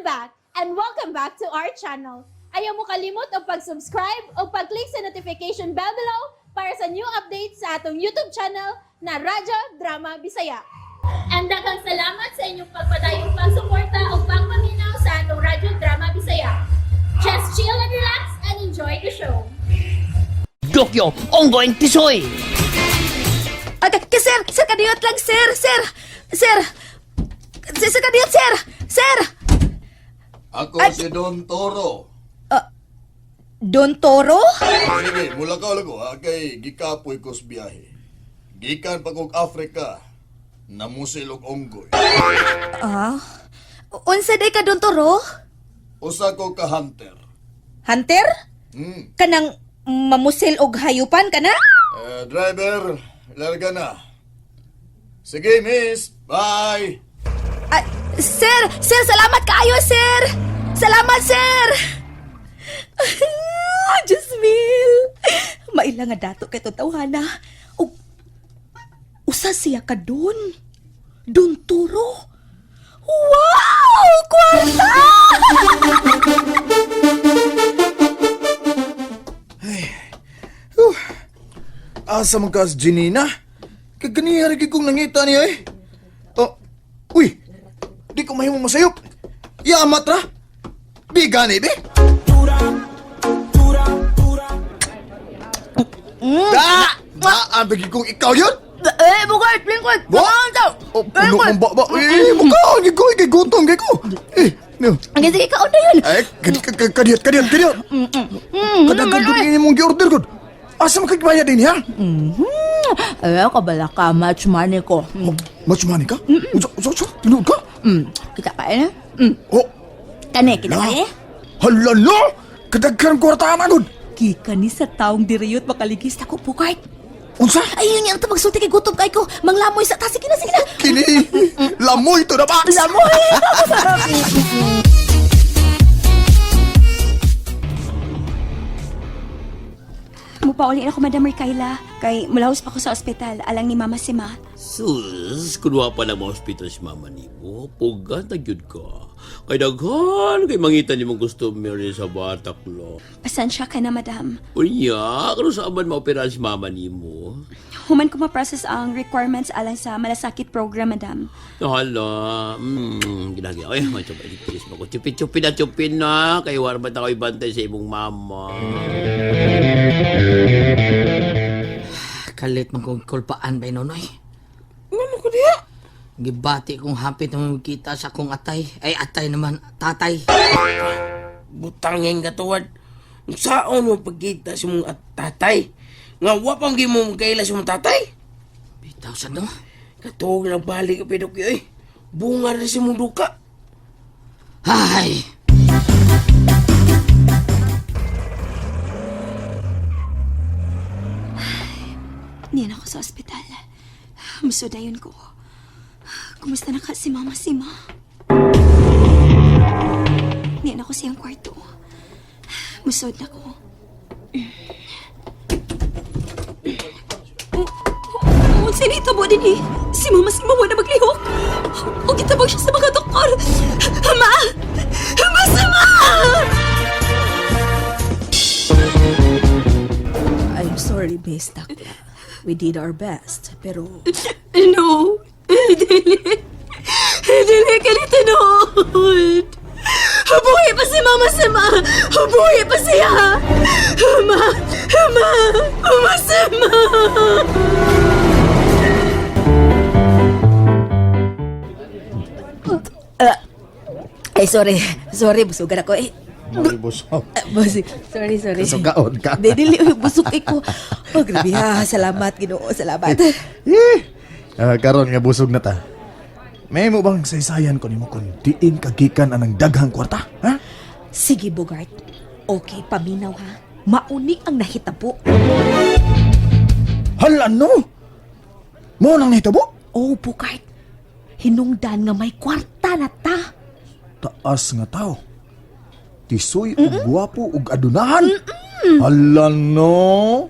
back and welcome back to our channel. Ayaw mo kalimot o pag-subscribe o pag-click sa notification bell below para sa new updates sa atong YouTube channel na Radyo Drama Bisaya. And daghang salamat sa inyong pagpadayong pagsuporta o pagpaminaw sa atong Radyo Drama Bisaya. Just chill and relax and enjoy the show. Dokyo, ongoing tisoy! Sir, kadiyot lang, sir, kadiyot, sir! Ako si Don Toro. Don Toro? Sige, mula ka lang ko, kay gikapoy ko sa biyahe. Gikan pa kong Africa, namusilog onggoy. Unsa day ka, Don Toro? Usa ko ka hunter. Hunter? Hmm. Kanang mamusil og hayupan ka na? Driver, larga na. Sige, miss. Bye. Sir, salamat kaayo, sir! Salamat, sir! Jasmine! Maila nga dato kay tawhana. Usa siya ka dun? Don Toro? Wow! Kwarta! Asa man ka, Janina? Kaganiyari kong nangita niya eh. Uy! Di ko mahimong masayop. Yamat ra. Di gani, be? Ang bagi kong ikaw yun? Bukart! Lingkod! Ba? Puno kong ba? Mukha! Gigoy, gigutong, gigo. No. Ang sige ka na yun! Kadiyat. Kadagan ko din mong gi-order ko. Asa mo kagbayad din, ha? Kabala ka, much money ko. Much money ka? So, tinuod ka? Kita ka na? Oh, Kane, kita ka na? hala no! Kadagkan ko rataan agad. Kika ni sa taong diriyot makaligis na ko, Bukart. Unsa? Ayun yung tabagsulti kay gutom kay ko. Manglamoy sa ta. Sige na. Kini, lamoy to na ba? Lamoy! Mupauli na ko, Madam Ricaila. Kay mulahos pa ko sa ospital. Alang ni Mama si Ma. Sus, kunwa pa lang mga hospital si mama ni mo. Pugan na yun ka. Kay daghan, kay mangitan ni mong gusto rin sa batak lo. Pasensya ka na, Madam. Unya, kano saan man maoperahan si mama ni mo? Human ko ma-process ang requirements alang sa malasakit program, Madam. Hala, ginagi. Ay, please mo ko. Chupin na. Kay warman ako ibantay sa imong mama. Kalit man kong kulpaan ba Nonoy? Ano ko diya? Gibati kong hapit na makita sa akong atay. Ay, atay naman, tatay. Butang yung katuwad. Saan mo pagkita sa mong tatay? Nga wapang mo magkaila sa mong tatay? Bitaw sa no? Katuwag lang balik ka pedokyo eh. Bunga rin sa mong duka. Ay! Niyan ako sa ospital. Musudayon ko. Kumusta na ka si Mama si Ma? Niyan ako siyang kwarto. Musod na ko. Sinita mo din eh. Si Mama wala maglihok. O kitabag siya sa mga doktor. Ma! Masama! I'm sorry, Miss Takla. We did our best, pero... No! Dili ka ni tinood! Buhay pa si Mama Sama! Buhay pa siya! Mama Sama! Ay, sorry, busugan ako eh. Busog. Sorry. Sugaon ka. Dili, busog ko. Oh, grabe ha. Salamat, Ginoo. Salamat. Karon nga busog na ta. May mo bang saysayan ko nimo kung diin kagikan anang daghang kwarta? Ha? Sige, Bogart. Okay, paminaw ha. Mauni ang nahitabo. Hala no? Mo nang nahitabo? Oh, Bogart. Hinungdan nga may kwarta na ta. Taas nga tao. Tisoy ug gwapo ug adunahan. Hala no?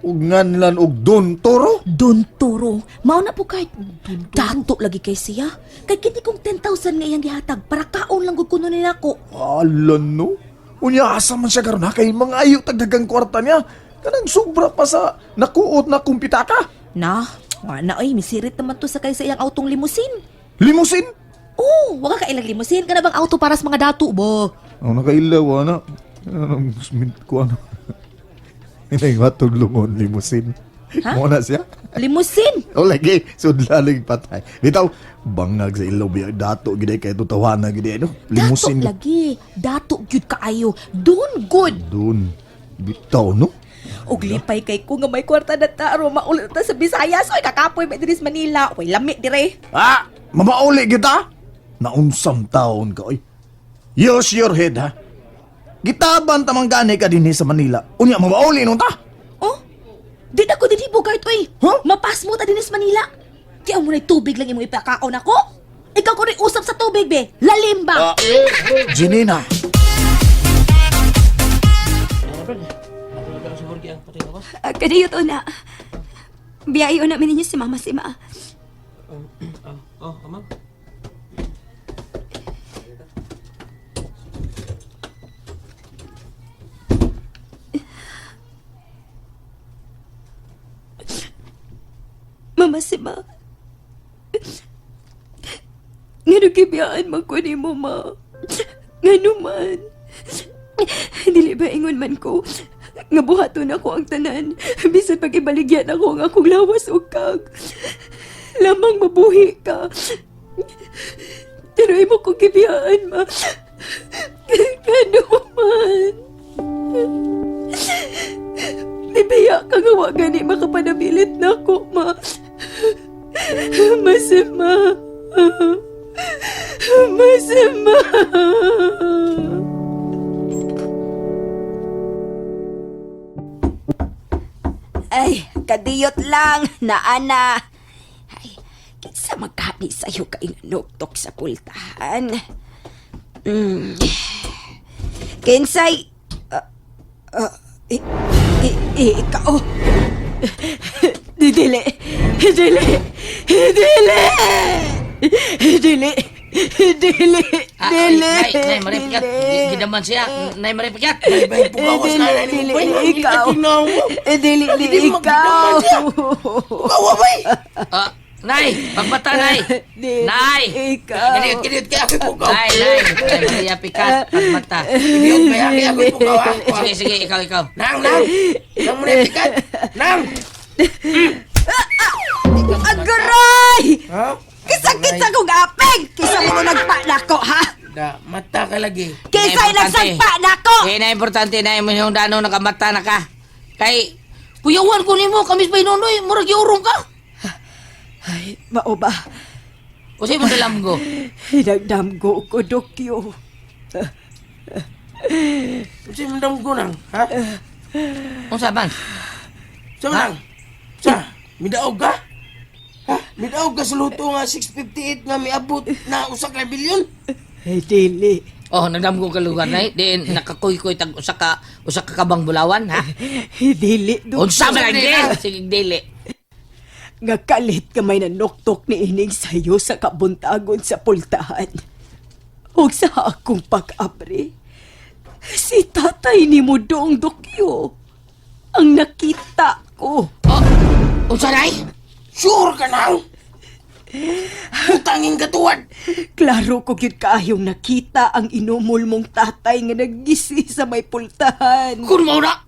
ug nganlan og Don Toro. Don Toro, mao na po kahit dato lagi kay siya. Kay kiti kong 10,000 nga iyang gihatag para kaon lang gud kuno nila ko. Alan no. Unya asa man siya karon ha kay mga ayo tagdagang kwarta niya. Kanang sobra pa sa nakuot na kumpitaka. Na, na ay misirit naman to sa kay sa iyang autong limusin. Limusin? Oh, wala ka ilang limusin ka na bang auto para sa mga dato ba? Ang nakailaw na. Anong smint ko ano. Inay matog lungon limusin. Ha? Mo na siya? Limusin? O lagi, sudlalig patay. Bitaw, bangag sa ilaw biya dato gid kay tutawana gid no. Limusin. Dato lagi. Dato gyud kaayo. Don good. Doon. Bitaw no. Og lipay kay ko nga may kwarta na taro maulit ta sa Visayas. Oy, kakapoy may diris Manila. Oy, lami dire. Ah, mamauli kita. Naunsam taon ka oy. Use your head ha. Gitaban tamang gani ka dinhi sa Manila. Unya mamauli nun ta. Oh, di na ko din Bogart, oy. Huh? Mapas mo ta dinis Manila. Kaya mo na tubig lang imong ipakaon ako. Ikaw ko rin usap sa tubig, be. Lalim ba? Janina. Kadiyot na. Biyayo namin ninyo si Mama si Ma. Mama si Ma. Nga nagkibiyaan man ko ni mo, Ma. Nga naman. Dili ba ingon man ko nga buhaton ako ang tanan bisan pag ibaligyan ako ang akong lawas ug kag lamang mabuhi ka. Pero imo ko kibiyaan, Ma. Nga naman. Nibiya ka nga wa gani makapanabilit na ako, Ma. Masama. Masama. Ay, kadiyot lang na ana. Ay, kinsa magkani sa'yo kay nuktok sa pultahan. Kinsay... ikaw... Dili. Dili. Dili. Dili. Dili. Nay, maripikat. Di naman siya. Nay, maripikat. Bay pugawas na na ni bay. Ikaw. Dili. Ikaw. Pugawa bay. Nay, pagmata, Nay. Nay. Ikaw. Kinit kaya ako pugaw. Nay, maripikat. Pagmata. Kinit kaya ako pugawa. Sige, ikaw. Nang mo na tikat. Nang. Agoray! Ha? Kisang-kisa kong apeng! Kisa mo na nagpa na ko, ha? Da, mata ka lagi. Kisa'y nagsagpa na ko! Na importante na yung dano nakamata na ka. Kay, puyawan ko nimo kamis pa inunoy, murag iurong ka. Ay, mao ba? O sa'yo mo dalamgo. Hinagdamgo ko, Dokyo. Kasi mandam ko nang, ha? Kung saban? Sa nang? Sa, midaog ka? Ha? Midaog ka sa luto nga 658 nga miabot na usa ka bilyon? Ay, dili. Oh, nagdamgo ka lugar na di nakakuy-kuy tag usa ka kabang bulawan, ha? Dili, Dokyo. Unsa man lang sige dili. Nga kalit kamay na noktok ni ining sayo sa kabuntagon sa pultahan. O sa akong pag-abri, si tatay ni mo doong Dokyo ang nakita ko. Oh, unsa nay? Sure ka nang? Putanging katuwad. Klaro ko yun kaayong nakita ang inumol mong tatay nga nagisi sa may pultahan. Kun mao na.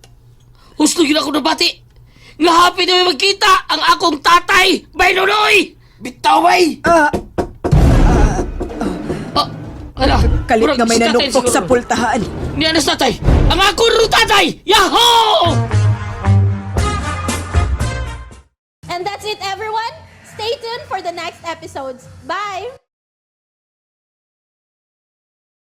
Husto gyud ako nabati. Nga happy na may magkita ang akong tatay, Baynonoy! Bitaw bay! Oh, ala. Kalit murag nga may si tatay nanuktok siguro. sa pultahan. Ni anas tatay! Ang akong ro tatay! Yahoo! And that's it, everyone. Stay tuned for the next episodes. Bye!